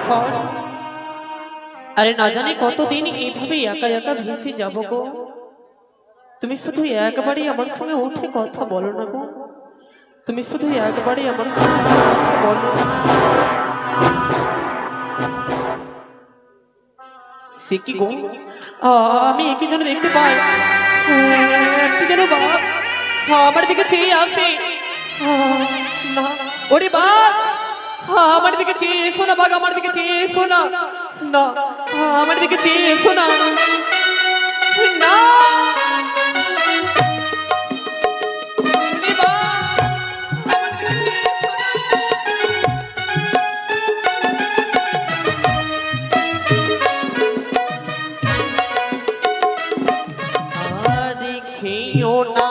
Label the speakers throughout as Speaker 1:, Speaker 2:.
Speaker 1: ফল। আরে না জানি কতদিন এইভাবে একা একা ভেসে যাবো গো। তুমি শুধু একবারই আমার সঙ্গে উঠে কথা বলো না গো। তুমি শুধু একবারই আমার সঙ্গে কথা বলো। সে কি গো, আমি একই যেন দেখতে পাই, একটি যেন বাঘ আমার দিকে চেয়ে আসে। না, ওরে বাঘ, আমার দিকে চেয়ে এসো না বাঘ, আমার দিকে চেয়ে এসো না। না, আমার দিকে চেয়ে এসো না। না, ওরে বাঘ, আমার দিকে চেয়ে এসো না। খেও না,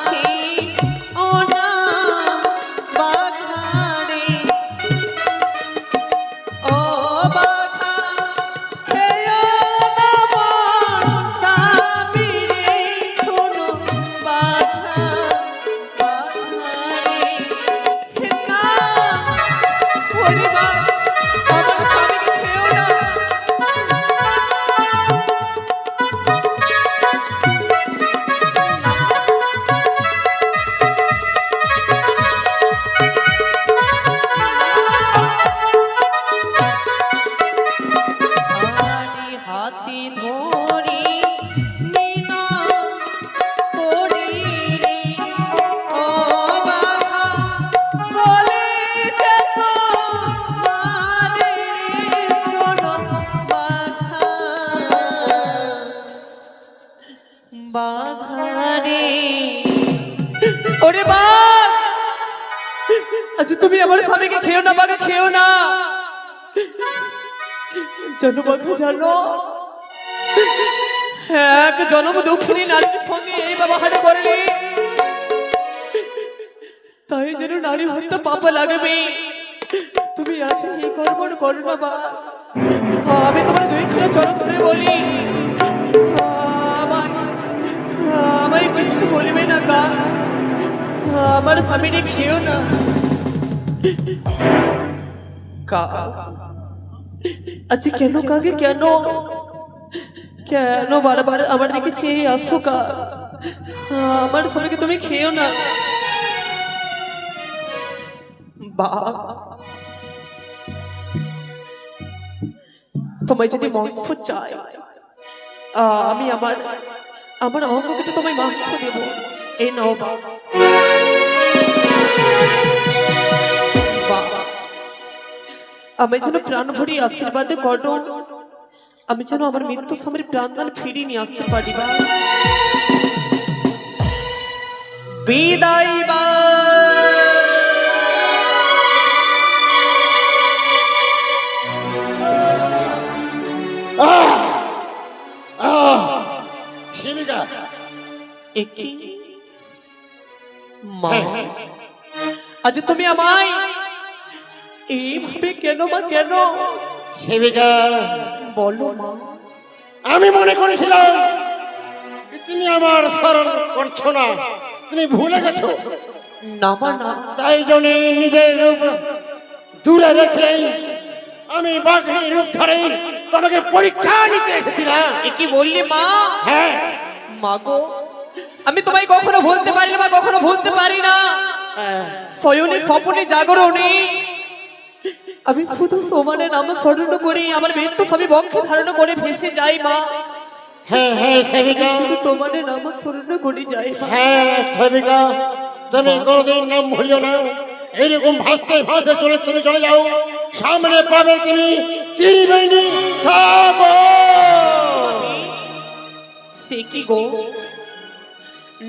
Speaker 1: খেও না বাঘারে, ও বাঘা খেও না মন সাবিরে, শোনো বাঘা বাঘারে। না, ওরে বাঘ, আমার স্বামীকে খেও না। হাতি ধরি মিনা করি রে, ও বাঘা বলে যেত মারে, শোনো বাঘা বাঘারে। ওরে বাঘ, আচ্ছা তুমি আমার স্বামীকে খেও না বাঘা, খেও না। জানো বাঘা, জানো এক জনম দক্ষিণী নারীর সঙ্গে এই ব্যবহার করলে তাই যেন নারী হত্যা পাপ লাগবে। তুমি আজ এই কর্ম করো না বা, আমি তোমার দুইখানা চরণ ধরে বলি, আমায় আমায় কিছু বলবে না কা, আমার স্বামীকে খেও না কা। আচ্ছা কেন কাকে, কেন কেন বারবার আমার দিকে চেয়ে আসো কা? আমার স্বামীকে তুমি খেও না বা। তোমায় যদি মাংস চাই, আমি আমার আমার অঙ্গকে তো তোমায় মাংস দেব। এই নাও বা। আমি যেন প্রাণ ভরি আশীর্বাদ করো, আমি যেন আমার মৃত্যু সময়ের প্রাণদান ফিরিয়ে নিয়ে আসতে পারি বা। বিদায় বা।
Speaker 2: শিবিকা,
Speaker 1: একই মা, আজ তুমি আমায় এইভাবে কেন মা, কেন?
Speaker 2: শিবিকা,
Speaker 1: বলো মা।
Speaker 2: আমি মনে করেছিলাম তুমি আমার স্মরণ করছো না, তুমি ভুলে গেছো।
Speaker 1: না মা না।
Speaker 2: তাই জন্য নিজের রূপ দূরে রেখে আমি বাঘিনী রূপ ধরে তোমাকে পরীক্ষা নিতে এসেছিলাম।
Speaker 1: কি বললি মা?
Speaker 2: হ্যাঁ
Speaker 1: মা গো, আমি তোমায় কখনো ভুলতে পারি না মা, কখনো ভুলতে পারি না। শয়নে স্বপনে জাগরণে আমি শুধু তোমার নাম স্মরণ করি, আমার মৃত্যু আমি বক্ষে ধারণ করে ভেসে যাই মা।
Speaker 2: হ্যাঁ হ্যাঁ সেবিকা,
Speaker 1: শুধু তোমার নাম স্মরণ করে যাই মা।
Speaker 2: হ্যাঁ সেবিকা, তুমি কোনোদিন নাম ভুলিও না। এইরকম ভাসতে ভাসতে তুমি চলে যাও, সামনে পাবে তুমি ত্রিবেণী সাগর।
Speaker 1: সে কি গো,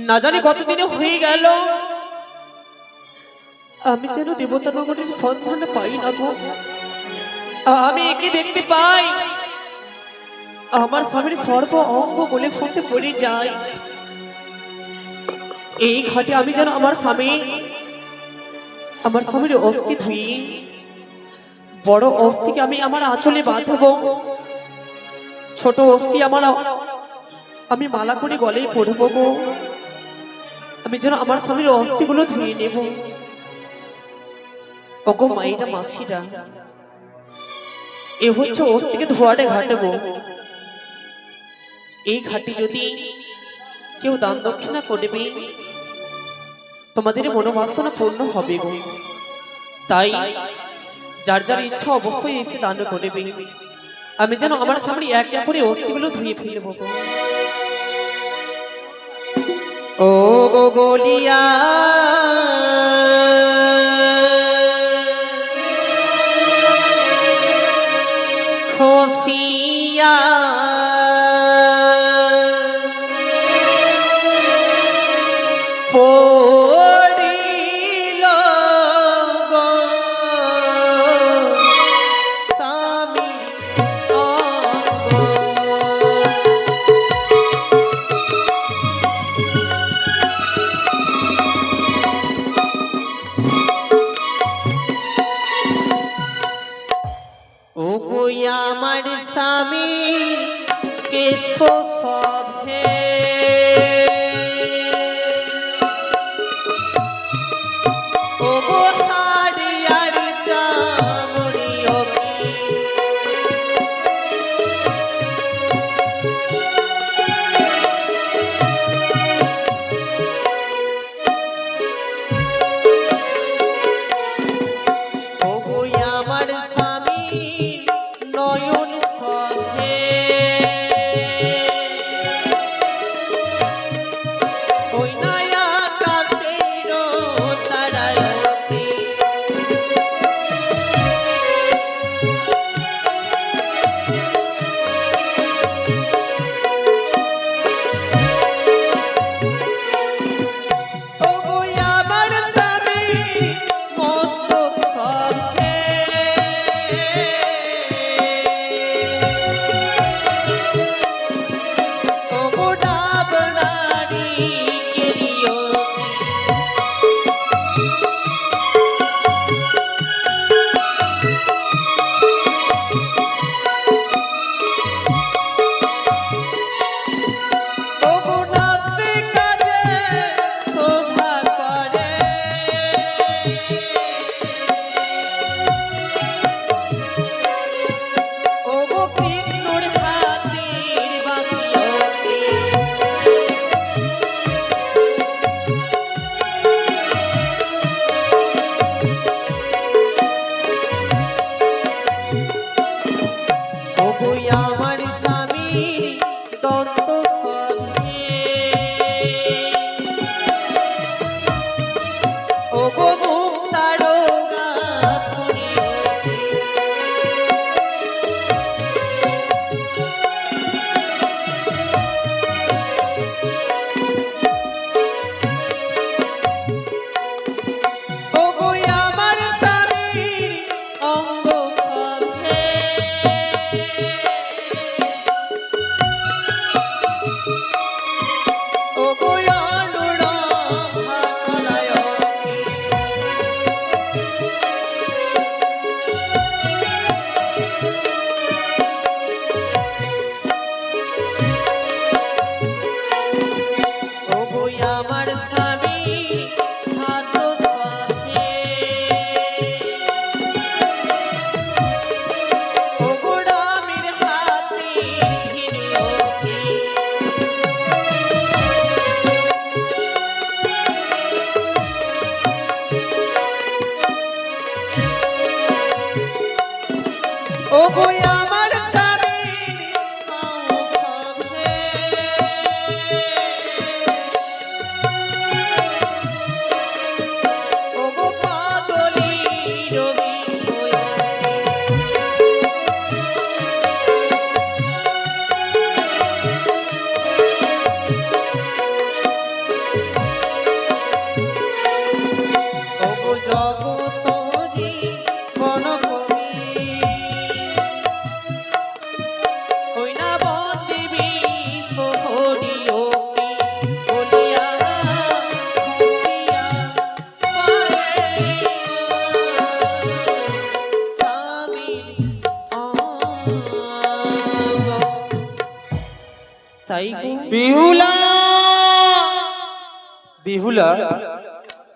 Speaker 1: না জানি কতদিনে হয়ে গেল আমি যেন দেবতা নগরীর সন্ধান পাই না গো। আমি একে দেখতে পাই, আমার স্বামীর সর্ব অঙ্গ বলে খসে পড়ে যায়। এই ঘাটে আমি যেন আমার স্বামীর অস্থি ধুই, বড় অস্থিকে আমি আমার আঁচলে বাঁধবো, ছোট অস্থি আমি মালা করে গলায় পরবো গো। আমি যেন আমার স্বামীর অস্থিগুলো ধুয়ে নেব। ওগো মাইরা মাসিরা, এ হচ্ছে ওর থেকে ধোয়াটে ঘাটবো। এই ঘাটে যদি কেউ দান দক্ষিণা করবে তোমাদের মনোবাসনা পূর্ণ হবে গো। তাই যার যার ইচ্ছা অবশ্যই এসে দান করবে। আমি যেন আমার সামনে এক এক করে অস্থিগুলো ধুয়ে ফেলবো গো। ও গো গলিয়া খোসিয়া পড়িল গো স্বামী অঙ্গ। ও গো আমার স্বামী কেশ সভে ও গো হাড়িয়ার চামড়ি ও গো আমার স্বামী নয়ন সভে ওই নয়া কাছের তারায়তে ও গো আমার স্বামী মস্তক সভে ও গো ডাবরানি কেলিও ও গো নাচে কাজে শোভা করে ও গো কৃষ্ণর হাতির বাঁশিয়তে ও গো আমার স্বামীর দন্ত খদ্রে ও গো মুক্তারো গাথুনিয়তে ও গো আমার স্বামীর অঙ্গ খদ্রে ও গো অনুরম্ভা কলায়তে ও গো আমার স্বামী হাত ধরে ও গো রামের হাতে হিরিয়তে ও গো আমার স্বামীর পাও সভে ও গো কাদলির বিষয়তে ও গো জগত জীবন কবি ওই না বন্দিবি হরিয়কে বলিয়া খুঁটিয়া পারে স্বামী অঙ্গ। তাই গো
Speaker 3: বিহুলা বিহুলা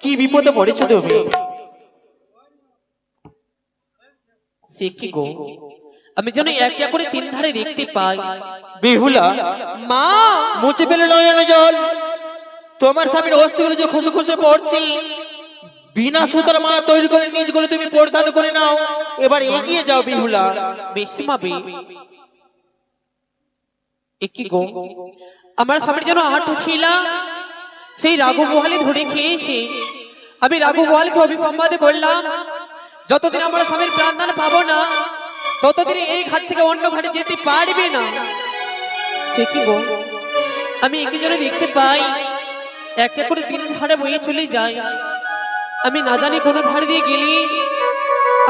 Speaker 3: কি বিপদে পড়েছো তুমি?
Speaker 1: সে কি গো আমি যেন একটা করে তিন ধারে দেখতে পাই।
Speaker 3: বেহুলা
Speaker 1: মা,
Speaker 3: মুছে ফেলে নয়নে জল। তোমার স্বামীর অস্থিগুলো যে খসে খসে পড়ছে, বিনা সুতার মালা তৈরি করে নিজগুলো তুমি পরিধান করে নাও। এবার এগিয়ে যাও বেহুলা।
Speaker 1: বেশ মা বে। কি গো, আমার স্বামীর যেন আট খিলা সেই রাঘু বহালে ধরে খেয়েছে। আমি রাঘু বহালকে অভিসম্বাদ করলাম, যতদিন আমার স্বামীর প্রাণদান পাবো না ততদিন এই ঘাট থেকে অন্য ঘাটে যেতে পারবে না। সে কি গো, আমি একই জন্য দেখতে পাই একটা করে তিন ধারে বয়ে চলে যায়। আমি না জানি কোন ধারে দিয়ে গেলি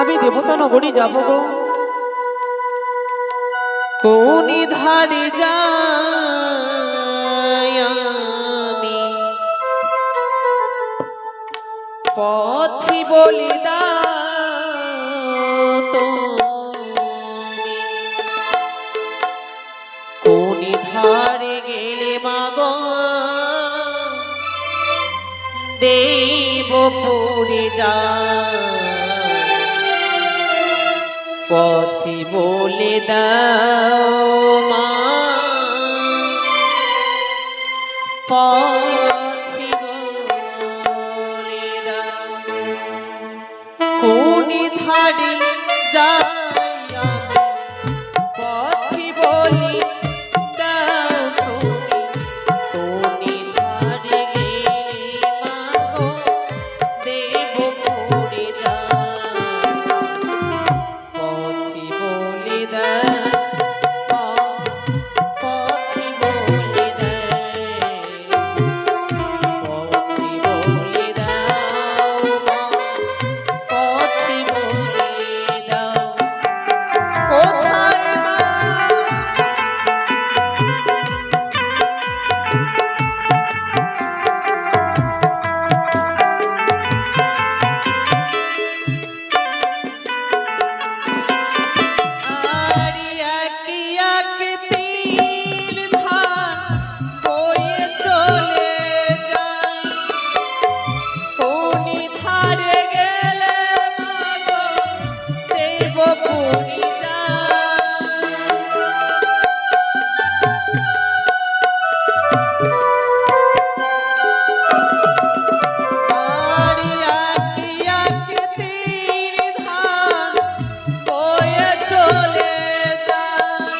Speaker 1: আমি দেবতা নগরী যাবো গো। কোন ধারে যাই আমি পথি বলি দাও তুমি, কোন ধারে গেলে মাগো দেবপুরে যাই, পথি বলে দাও মা, পথি বলে দাও। কোন ধারে যাই আমি পথি বলি দাও তুমি, কোন ধারে গেলে মাগো দেবপুরে যাই, পথি বলে দাও, পথি বলে দাও, পথি বলে দাও মা, পথি বলে দাও। কোথায় মা, আরে একে একে তিল ধান বয়ে চলে যায়, কোন ধারে গেলে মাগো দেবপুরি যায়। আরে একে একে তিল ধান বয়ে চলে যায়,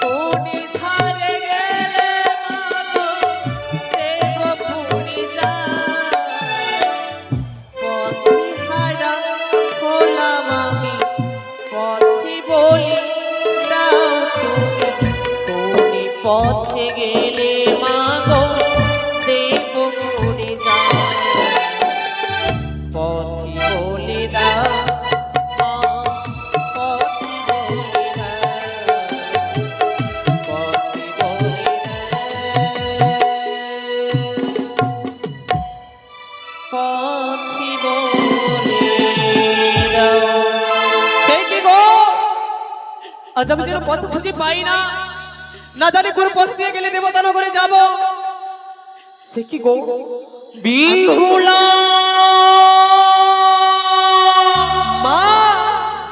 Speaker 1: কোন ধারে গেলে মাগো দেবপুরি যায়। পথি হারা হলাম আমি পথি বলি দাও তুমি, পথে গেলে মাগো দেবপুরে যাও, পথি বলে দাও মা, পথি বলে দাও, পথি বলে দাও, পথি বলে দাও। সে কি গো, আজ আমি যেন পথ খুঁজে পাই না, না জানি কোন পথ দিয়ে গেলে দেবতা নগরে যাব। সে কি গো,
Speaker 3: বেহুলা
Speaker 1: মা,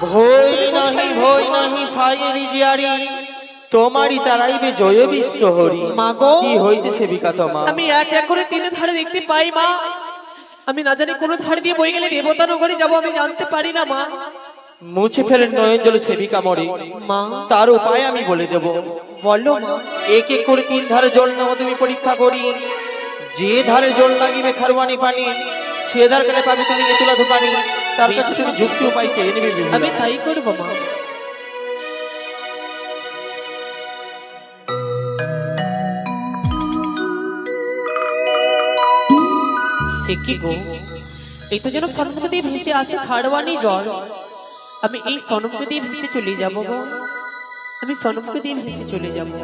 Speaker 3: ভয় নাহি সায়েরি জিয়ারি, তোমারই তারাইবে জয় বিশ্ব হরি।
Speaker 1: মা গো,
Speaker 3: কি হয়েছে সেবিকা তোমার?
Speaker 1: আমি এক এক করে তিন ধারে দেখতে পাই মা, আমি না জানি কোন ধারে দিয়ে বয়ে গেলে দেবতা নগরে যাব, আমি জানতে পারি না মা।
Speaker 3: মুছে ফেলে নয়ন জলে সেবিকা মরে,
Speaker 1: মা
Speaker 3: তার উপায় আমি বলে দেব।
Speaker 1: বলো মা।
Speaker 3: এক এক করে তিন ধারে জল নাও তুমি পরীক্ষা করি, যে ধারে জল লাগিবে খারওয়ানি পানি, সে ধার গেলে পাবে তুমি এতুলা ধুপানি। তার কাছে তুমি যুক্তি উপায় চেয়ে নেবে বেহুলা।
Speaker 1: আমি তাই করবো মা। সে কি গো, এই তো যেন সনমুখ দিয়ে ভেসে আসে খারওয়ানি জল, আমি এই সনমুখ দিয়ে ভেসে চলে যাবো গো, আমি সনমুখ দিয়ে ভেসে চলে যাবো।